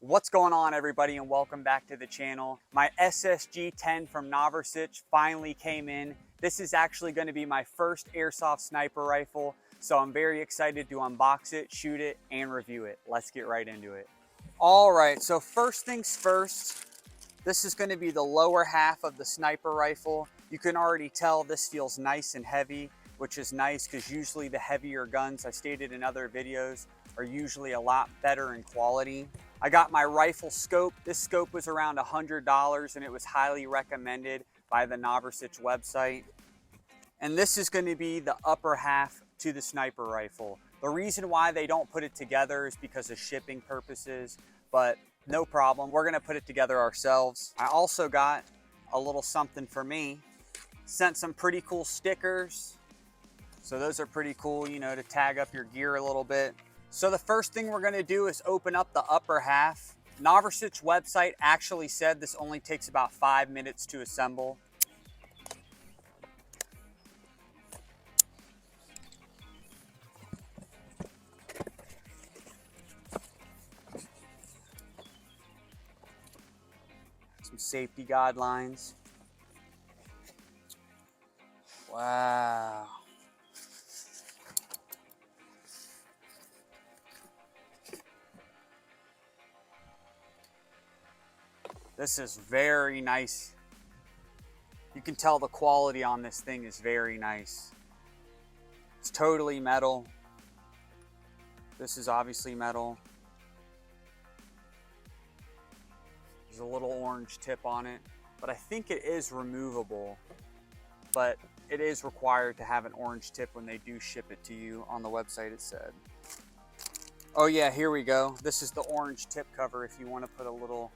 What's going on, everybody, and welcome back to the channel. My SSG-10 from Noversich finally came in. This is actually going to be my first airsoft sniper rifle, so I'm very excited to unbox it, shoot it, and review it. Let's get right into it. All right, so first things first, this is going to be the lower half of the sniper rifle. You can already tell this feels nice and heavy, which is nice because usually the heavier guns, I stated in other videos, are usually a lot better in quality. I got my rifle scope. This scope was around $100 and it was highly recommended by the Noversich website. And this is going to be the upper half to the sniper rifle. The reason why they don't put it together is because of shipping purposes, but no problem. We're going to put it together ourselves. I also got a little something for me. Sent some pretty cool stickers. So those are pretty cool, you know, to tag up your gear a little bit. So the first thing we're going to do is open up the upper half. Noversich website actually said this only takes about 5 minutes to assemble. Some safety guidelines. Wow. This is very nice. You can tell the quality on this thing is very nice. It's totally metal. This is obviously metal. There's a little orange tip on it, but I think it is removable. But it is required to have an orange tip when they do ship it to you. On the website it said. Oh yeah, here we go. This is the orange tip cover if you want to put a little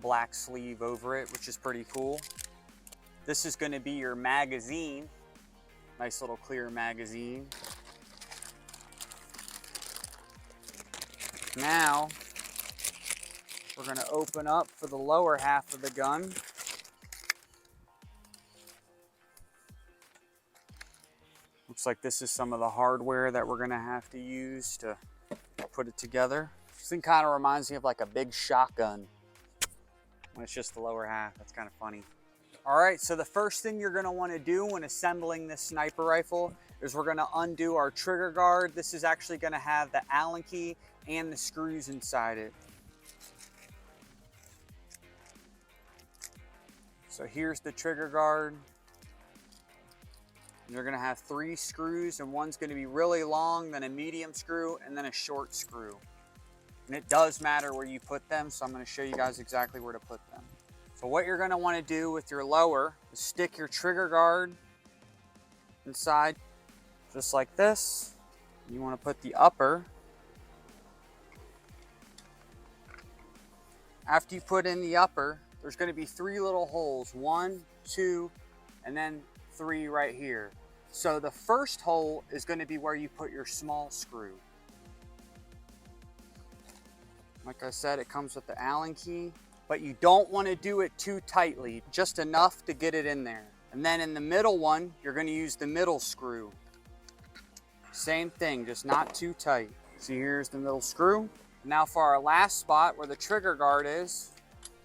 black sleeve over it, which is pretty cool. This is going to be your magazine. Nice little clear magazine. Now we're going to open up for the lower half of the gun. Looks like this is some of the hardware that we're going to have to use to put it together. This thing kind of reminds me of like a big shotgun when it's just the lower half. That's kind of funny. All right, so the first thing you're going to want to do when assembling this sniper rifle is we're going to undo our trigger guard. This is actually going to have the Allen key and the screws inside it. So here's the trigger guard. You're going to have 3 screws, and one's going to be really long, then a medium screw, and then a short screw. And it does matter where you put them, so I'm going to show you guys exactly where to put them. So what you're going to want to do with your lower is stick your trigger guard inside, just like this. You want to put the upper. After you put in the upper, there's going to be 3 little holes. 1, 2, and then 3 right here. So the first hole is going to be where you put your small screw. Like I said, it comes with the Allen key, but you don't want to do it too tightly, just enough to get it in there. And then in the middle one, you're going to use the middle screw. Same thing, just not too tight. So here's the middle screw. Now for our last spot where the trigger guard is,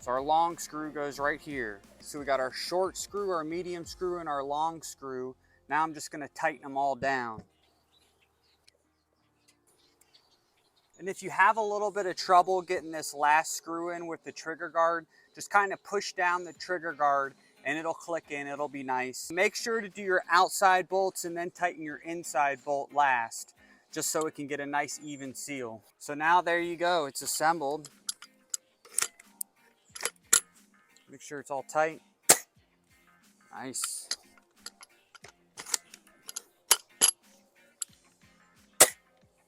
so our long screw goes right here. So we got our short screw, our medium screw, and our long screw. Now I'm just going to tighten them all down. And if you have a little bit of trouble getting this last screw in with the trigger guard, just kind of push down the trigger guard and it'll click in, it'll be nice. Make sure to do your outside bolts and then tighten your inside bolt last, just so it can get a nice even seal. So now there you go, it's assembled. Make sure it's all tight. Nice.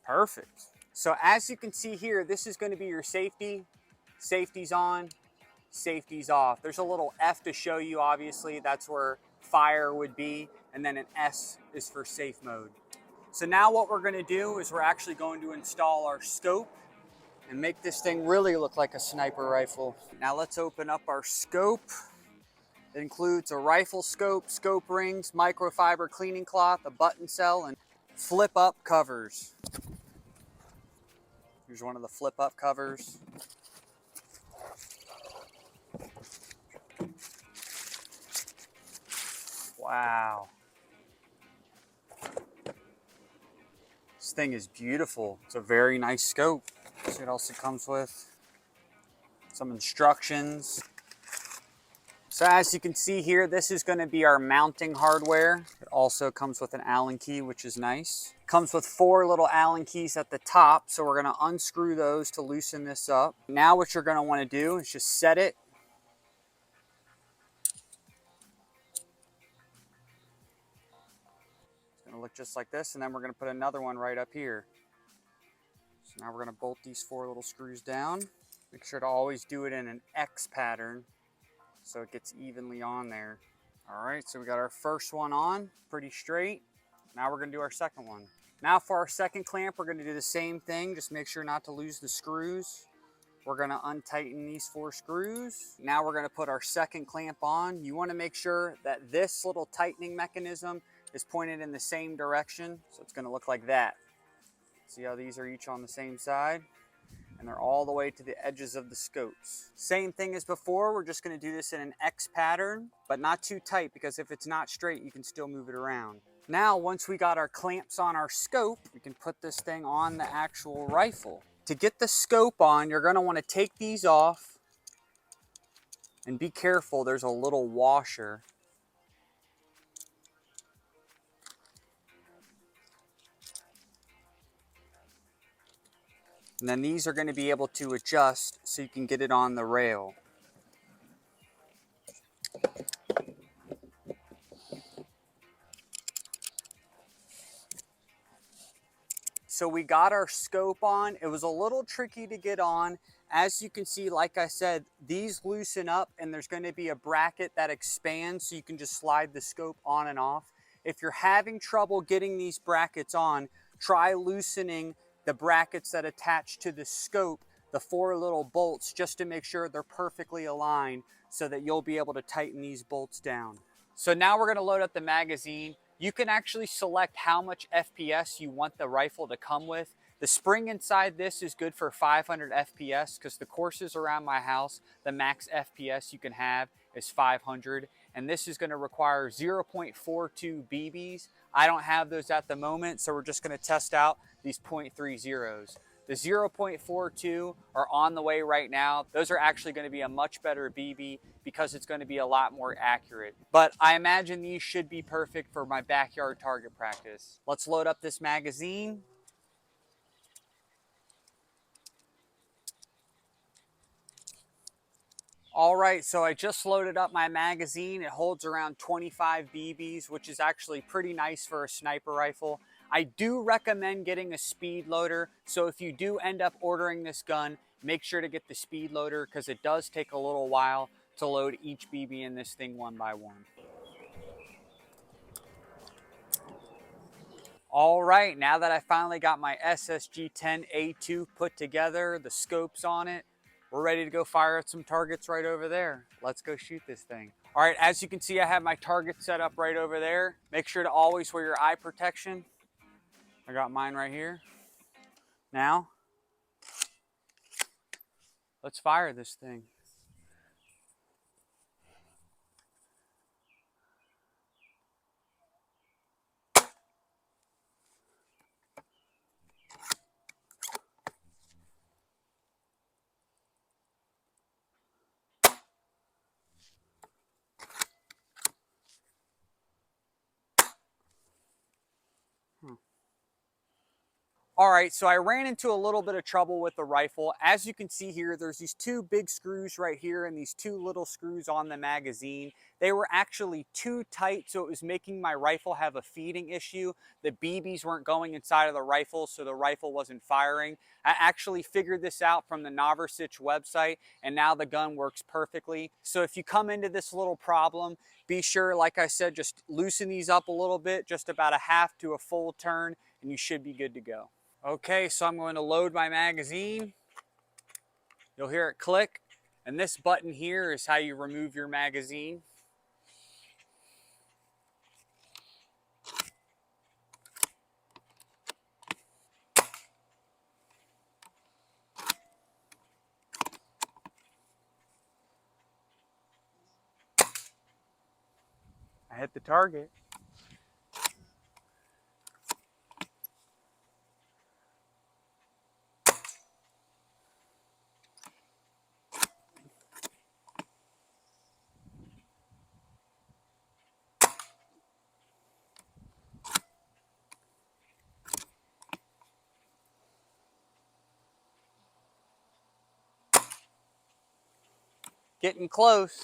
Perfect. So as you can see here, this is going to be your safety. Safety's on, safety's off. There's a little F to show you, obviously. That's where fire would be. And then an S is for safe mode. So now what we're going to do is we're actually going to install our scope and make this thing really look like a sniper rifle. Now let's open up our scope. It includes a rifle scope, scope rings, microfiber cleaning cloth, a button cell, and flip up covers. Here's one of the flip up covers. Wow. This thing is beautiful. It's a very nice scope. Let's see what else it comes with. Some instructions. So as you can see here, this is going to be our mounting hardware. It also comes with an Allen key, which is nice. Comes with 4 little Allen keys at the top, so we're going to unscrew those to loosen this up. Now what you're going to want to do is just set it. It's going to look just like this, and then we're going to put another one right up here. So now we're going to bolt these 4 little screws down. Make sure to always do it in an X pattern so it gets evenly on there. All right, so we got our first one on, pretty straight. Now we're gonna do our second one. Now for our second clamp, we're gonna do the same thing, just make sure not to lose the screws. We're gonna untighten these 4 screws. Now we're gonna put our second clamp on. You wanna make sure that this little tightening mechanism is pointed in the same direction, so it's gonna look like that. See how these are each on the same side? And they're all the way to the edges of the scopes. Same thing as before, we're just gonna do this in an X pattern, but not too tight, because if it's not straight, you can still move it around. Now, once we got our clamps on our scope, we can put this thing on the actual rifle. To get the scope on, you're gonna wanna take these off, and be careful, there's a little washer. And then these are gonna be able to adjust so you can get it on the rail. So we got our scope on. It was a little tricky to get on. As you can see, like I said, these loosen up and there's going to be a bracket that expands so you can just slide the scope on and off. If you're having trouble getting these brackets on, try loosening the brackets that attach to the scope, the 4 little bolts, just to make sure they're perfectly aligned so that you'll be able to tighten these bolts down. So now we're going to load up the magazine. You can actually select how much FPS you want the rifle to come with. The spring inside this is good for 500 FPS because the courses around my house, the max FPS you can have is 500. And this is going to require 0.42 BBs. I don't have those at the moment, so we're just going to test out these 0.30s. The 0.42 are on the way right now. Those are actually going to be a much better BB because it's going to be a lot more accurate. But I imagine these should be perfect for my backyard target practice. Let's load up this magazine. All right, so I just loaded up my magazine. It holds around 25 BBs, which is actually pretty nice for a sniper rifle. I do recommend getting a speed loader. So if you do end up ordering this gun, make sure to get the speed loader because it does take a little while to load each BB in this thing one by one. All right, now that I finally got my SSG-10A2 put together, the scopes on it, we're ready to go fire at some targets right over there. Let's go shoot this thing. All right, as you can see, I have my target set up right over there. Make sure to always wear your eye protection. I got mine right here. Now, let's fire this thing. All right, so I ran into a little bit of trouble with the rifle. As you can see here, there's these 2 big screws right here and these 2 little screws on the magazine. They were actually too tight, so it was making my rifle have a feeding issue. The BBs weren't going inside of the rifle, so the rifle wasn't firing. I actually figured this out from the Noversich website, and now the gun works perfectly. So if you come into this little problem, be sure, like I said, just loosen these up a little bit, just about a half to a full turn, and you should be good to go. Okay, so I'm going to load my magazine. You'll hear it click. And this button here is how you remove your magazine. I hit the target. Getting close.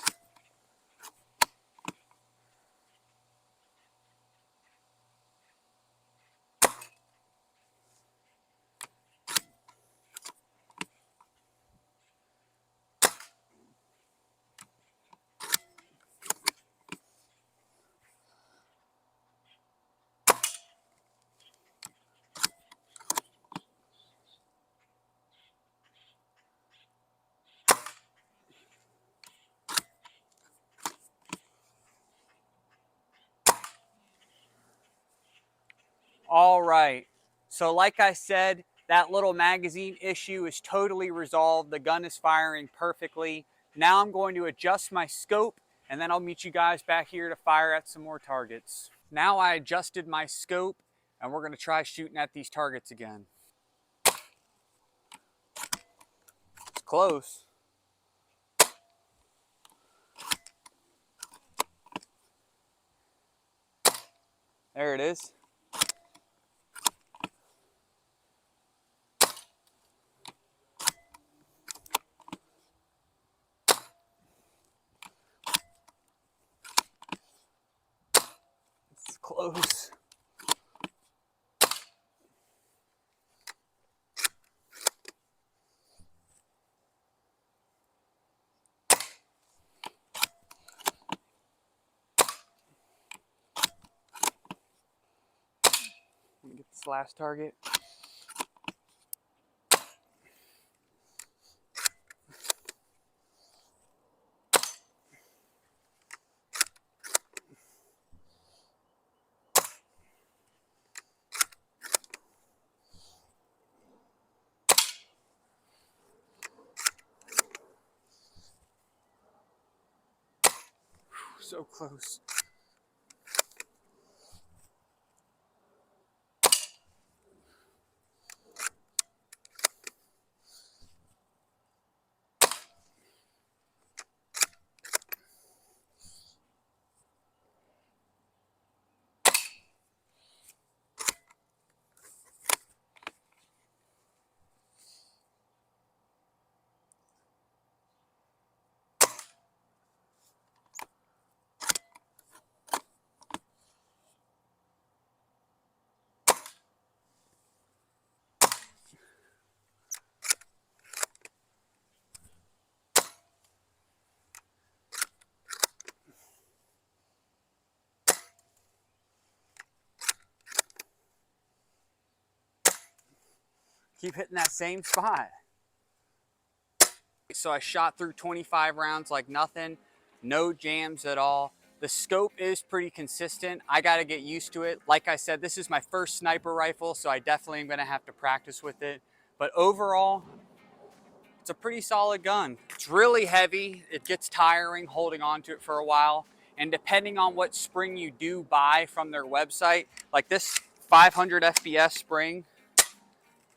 All right. So like I said, that little magazine issue is totally resolved. The gun is firing perfectly. Now I'm going to adjust my scope, and then I'll meet you guys back here to fire at some more targets. Now I adjusted my scope, and we're going to try shooting at these targets again. It's close. There it is. It's close. Let me get this last target. So close. Keep hitting that same spot. So I shot through 25 rounds like nothing, no jams at all. The scope is pretty consistent. I got to get used to it. Like I said, this is my first sniper rifle, so I definitely am going to have to practice with it. But overall, it's a pretty solid gun. It's really heavy. It gets tiring holding on to it for a while. And depending on what spring you do buy from their website, like this 500 FPS spring,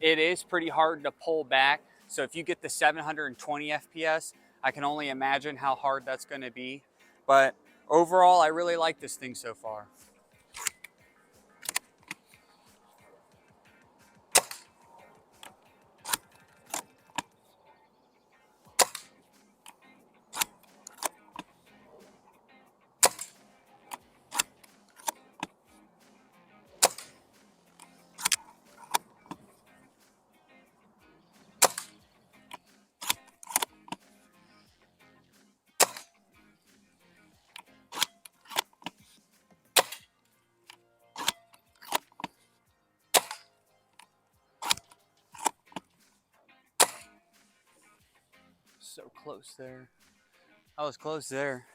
it is pretty hard to pull back. So if you get the 720 FPS, I can only imagine how hard that's going to be. But overall, I really like this thing so far. So close there. I was close there.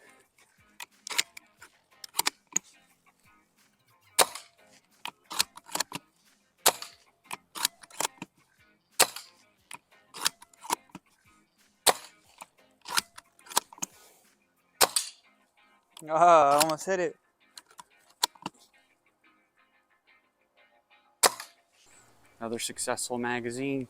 Oh, I almost hit it. Another successful magazine.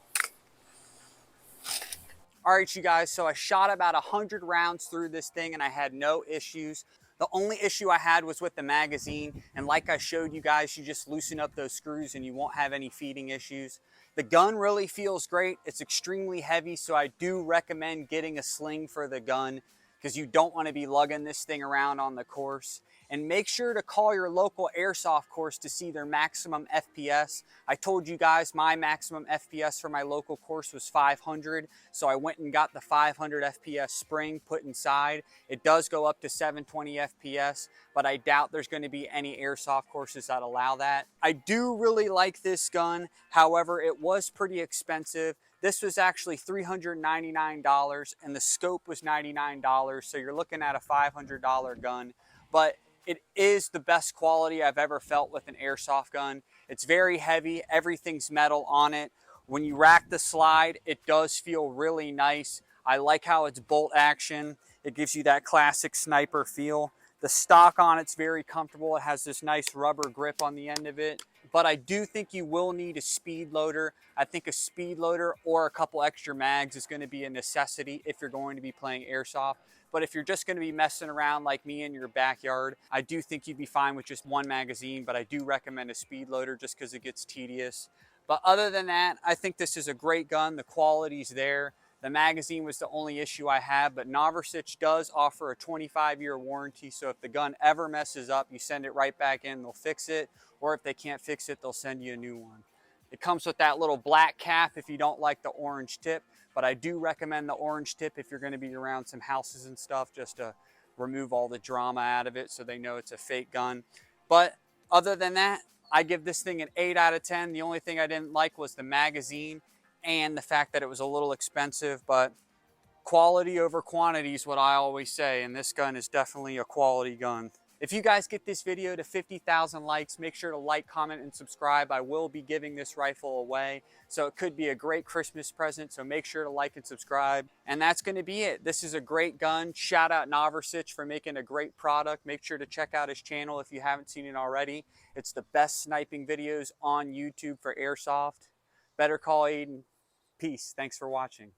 All right, you guys, so I shot about 100 rounds through this thing and I had no issues. The only issue I had was with the magazine, and like I showed you guys, you just loosen up those screws and you won't have any feeding issues. The gun really feels great. It's extremely heavy, so I do recommend getting a sling for the gun because you don't want to be lugging this thing around on the course. And make sure to call your local airsoft course to see their maximum FPS. I told you guys my maximum FPS for my local course was 500, so I went and got the 500 FPS spring put inside. It does go up to 720 FPS, but I doubt there's going to be any airsoft courses that allow that. I do really like this gun. However, it was pretty expensive. This was actually $399 and the scope was $99, so you're looking at a $500 gun. But it is the best quality I've ever felt with an airsoft gun. It's very heavy, everything's metal on it. When you rack the slide, it does feel really nice. I like how it's bolt action. It gives you that classic sniper feel. The stock on it's very comfortable. It has this nice rubber grip on the end of it. But I do think you will need a speed loader. I think a speed loader or a couple extra mags is going to be a necessity if you're going to be playing airsoft. But if you're just going to be messing around like me in your backyard, I do think you'd be fine with just one magazine, but I do recommend a speed loader just because it gets tedious. But other than that, I think this is a great gun. The quality's there. The magazine was the only issue I have, but Noversich does offer a 25-year warranty, so if the gun ever messes up, you send it right back in, they'll fix it, or if they can't fix it, they'll send you a new one. It comes with that little black cap if you don't like the orange tip, but I do recommend the orange tip if you're going to be around some houses and stuff, just to remove all the drama out of it so they know it's a fake gun. But other than that, I give this thing an 8 out of 10. The only thing I didn't like was the magazine and the fact that it was a little expensive, but quality over quantity is what I always say, and this gun is definitely a quality gun. If you guys get this video to 50,000 likes, make sure to like, comment, and subscribe. I will be giving this rifle away, so it could be a great Christmas present, so make sure to like and subscribe. And that's going to be it. This is a great gun. Shout out Noversich for making a great product. Make sure to check out his channel if you haven't seen it already. It's the best sniping videos on YouTube for airsoft. Better call Aiden. Peace. Thanks for watching.